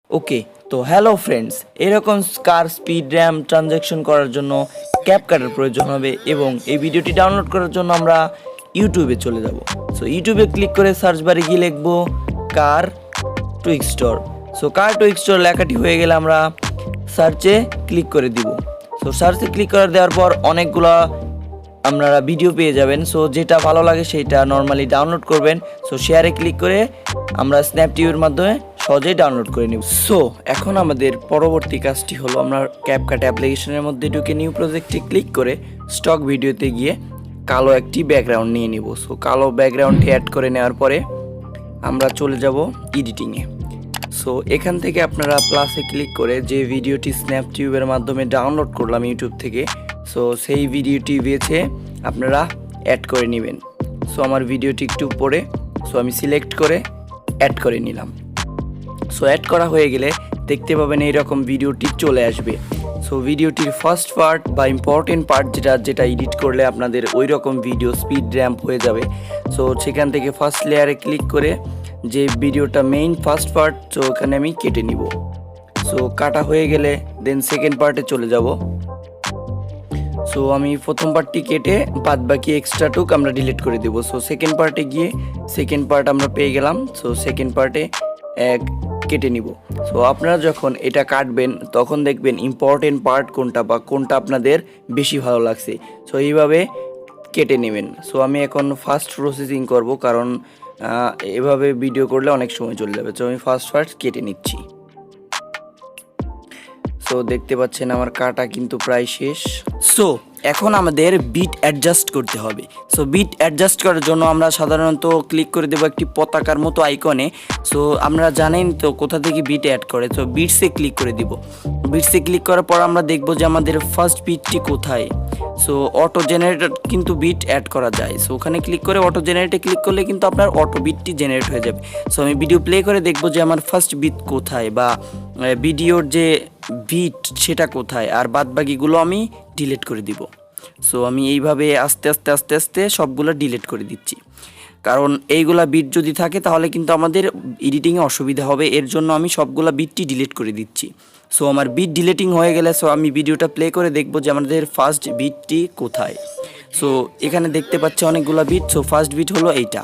ওকে, তো hello friends, এরকম কার speed RAM transaction করার জন্য ক্যাপকাটের প্রয়োজন হবে এবং এই ভিডিওটি ডাউনলোড করার জন্য আমরা ইউটিউবে চলে যাব। সো ইউটিউবে ক্লিক করে সার্চ বারে গিয়ে লিখবো কার টুইকস্টোর। সো কার টুইকস্টোর লেখাটি হয়ে গেলে আমরা সার্চে ক্লিক করে দিব। সো সার্চে ক্লিক করে দেওয়ার পর অনেকগুলো আপনারা ভিডিও পেয়ে যাবেন। সো যেটা ভালো লাগে সেইটা নর্মালি ডাউনলোড করবেন। সো শেয়ারে ক্লিক করে আমরা স্ন্যাপ টিভির মাধ্যমে সহজেই ডাউনলোড করে নিব। সো এখন আমাদের পরবর্তী কাজটি হলো আমরা ক্যাপকাট অ্যাপ্লিকেশনের মধ্যে ঢুকে নিউ প্রজেক্টে ক্লিক করে স্টক ভিডিওতে গিয়ে কালো একটি ব্যাকগ্রাউন্ড নিয়ে নিব। সো কালো ব্যাকগ্রাউন্ডটি অ্যাড করে নেওয়ার পরে আমরা চলে যাব এডিটিংয়ে। সো এখান থেকে আপনারা প্লাসে ক্লিক করে যে ভিডিওটি স্ন্যাপ টিউবের মাধ্যমে ডাউনলোড করলাম ইউটিউব থেকে, সো সেই ভিডিওটি বেছে আপনারা অ্যাড করে নেবেন। সো আমার ভিডিওটি একটু পরে সো আমি সিলেক্ট করে অ্যাড করে নিলাম। সো অ্যাড করা হয়ে গেলে দেখতে পাবেন এইরকম ভিডিওটি চলে আসবে। সো ভিডিওটির ফার্স্ট পার্ট বা ইম্পর্টেন্ট পার্ট যেটা এডিট করলে আপনাদের ওই রকম ভিডিও স্পিড র্যাম্প হয়ে যাবে। সো সেখান থেকে ফার্স্ট লেয়ারে ক্লিক করে যে ভিডিওটা মেইন ফার্স্ট পার্ট, সো ওখানে আমি কেটে নিব। সো কাটা হয়ে গেলে দেন সেকেন্ড পার্টে চলে যাব। সো আমি প্রথম পার্টটি কেটে বাদ বাকি এক্সট্রাটুক আমরা ডিলিট করে দেব। সো সেকেন্ড পার্টে গিয়ে সেকেন্ড পার্ট আমরা পেয়ে গেলাম। সো সেকেন্ড পার্টে কেটে নিব। সো আপনারা যখন এটা কাটবেন তখন দেখবেন ইম্পর্টেন্ট পার্ট কোনটা বা কোনটা আপনাদের বেশি ভালো লাগছে। সো এইভাবে কেটে নেবেন। সো আমি এখন ফাস্ট প্রসেসিং করব, কারণ এভাবে ভিডিও করলে অনেক সময় চলে যাবে। সো আমি ফার্স্ট কেটে নিচ্ছি। সো দেখতে পাচ্ছেন আমার কাটা কিন্তু প্রায় শেষ। সো এখন আমাদের বিট অ্যাডজাস্ট করতে হবে। সো বিট অ্যাডজাস্ট করার জন্য আমরা সাধারণত ক্লিক করে দেবো একটি পতাকার মতো আইকনে। সো আপনারা জানেন তো কোথা থেকে বিট অ্যাড করে। সো বিটসে ক্লিক করে দিব। বিটসে ক্লিক করার পর আমরা দেখবো যে আমাদের ফার্স্ট বিটটি কোথায়। সো অটো জেনারেটর কিন্তু বিট অ্যাড করা যায়। সো ওখানে ক্লিক করে অটো জেনারেটে ক্লিক করলে কিন্তু আপনার অটো বিটটি জেনারেট হয়ে যাবে। সো আমি ভিডিও প্লে করে দেখবো যে আমার ফার্স্ট বিট কোথায় বা ভিডিওর যে বিট সেটা কোথায়, আর বাদ বাকিগুলো আমি ডিলিট করে দিব। সো আমি এইভাবে আস্তে আস্তে সবগুলো ডিলিট করে দিচ্ছি, কারণ এইগুলা বিট যদি থাকে তাহলে কিন্তু আমাদের এডিটিংয়ে অসুবিধা হবে। এর জন্য আমি সবগুলা বিটটি ডিলিট করে দিচ্ছি। সো আমার বিট ডিলিটিং হয়ে গেলে সো আমি ভিডিওটা প্লে করে দেখব যে আমাদের ফার্স্ট বিটটি কোথায়। সো এখানে দেখতে পাচ্ছি অনেকগুলো বিট। সো ফার্স্ট বিট হলো এইটা।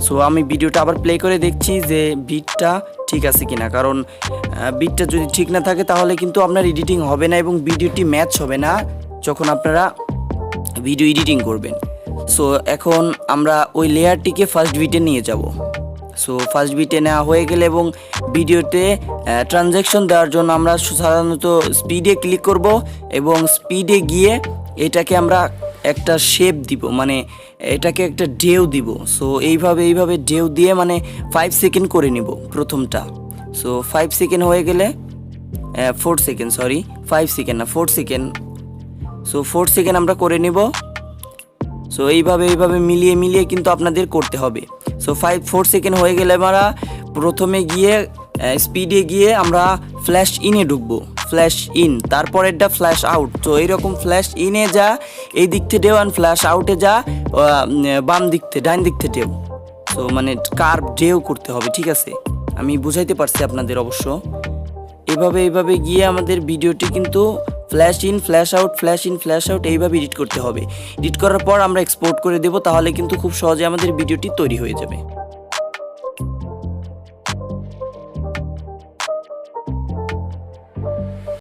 সো আমি ভিডিওটা আবার প্লে করে দেখছি যে বিটটা ঠিক আছে কিনা, কারণ বিটটা যদি ঠিক না থাকে তাহলে কিন্তু আপনার এডিটিং হবে না এবং ভিডিওটি ম্যাচ হবে না যখন আপনারা ভিডিও এডিটিং করবেন। সো এখন আমরা ওই লেয়ারটিকে ফার্স্ট বিটে নিয়ে যাব। সো ফার্স্ট বিটে নেওয়া হয়ে গেলে এবং ভিডিওতে ট্রানজ্যাকশন দেওয়ার জন্য আমরা সাধারণত স্পিডে ক্লিক করব এবং স্পিডে গিয়ে এটাকে আমরা একটা শেপ দিব, মানে এটাকে একটা ঢেউ দিব। সো এইভাবে ঢেউ দিয়ে মানে 5 সেকেন্ড করে নিব প্রথমটা। সো 5 সেকেন্ড হয়ে গেলে 4 সেকেন্ড, সরি 5 সেকেন্ড না 4 সেকেন্ড। সো 4 সেকেন্ড আমরা করে নিব। সো এইভাবে মিলিয়ে কিন্তু আপনাদের করতে হবে। সো 4 সেকেন্ড হয়ে গেলে আমরা প্রথমে গিয়ে স্পিডে গিয়ে আমরা ফ্ল্যাশ ইনে ঢুকবো, ফ্ল্যাশ ইন, তারপরেরটা ফ্ল্যাশ আউট। তো এইরকম ফ্ল্যাশ ইনে যা এই দিক থেকে ঢেউ, আর ফ্ল্যাশ আউটে যা বাম দিক থেকে ডাইন দিক থেকে ঢেউ। তো মানে কার্ভ ঢেউ করতে হবে, ঠিক আছে? আমি বুঝাইতে পারছি আপনাদের অবশ্য। এইভাবে গিয়ে আমাদের ভিডিওটি কিন্তু flash in flash out, flash in flash out এইভাবে এডিট করতে হবে। এডিট করার পর আমরা এক্সপোর্ট করে দেব, তাহলে কিন্তু খুব সহজে আমাদের ভিডিওটি তৈরি হয়ে যাবে।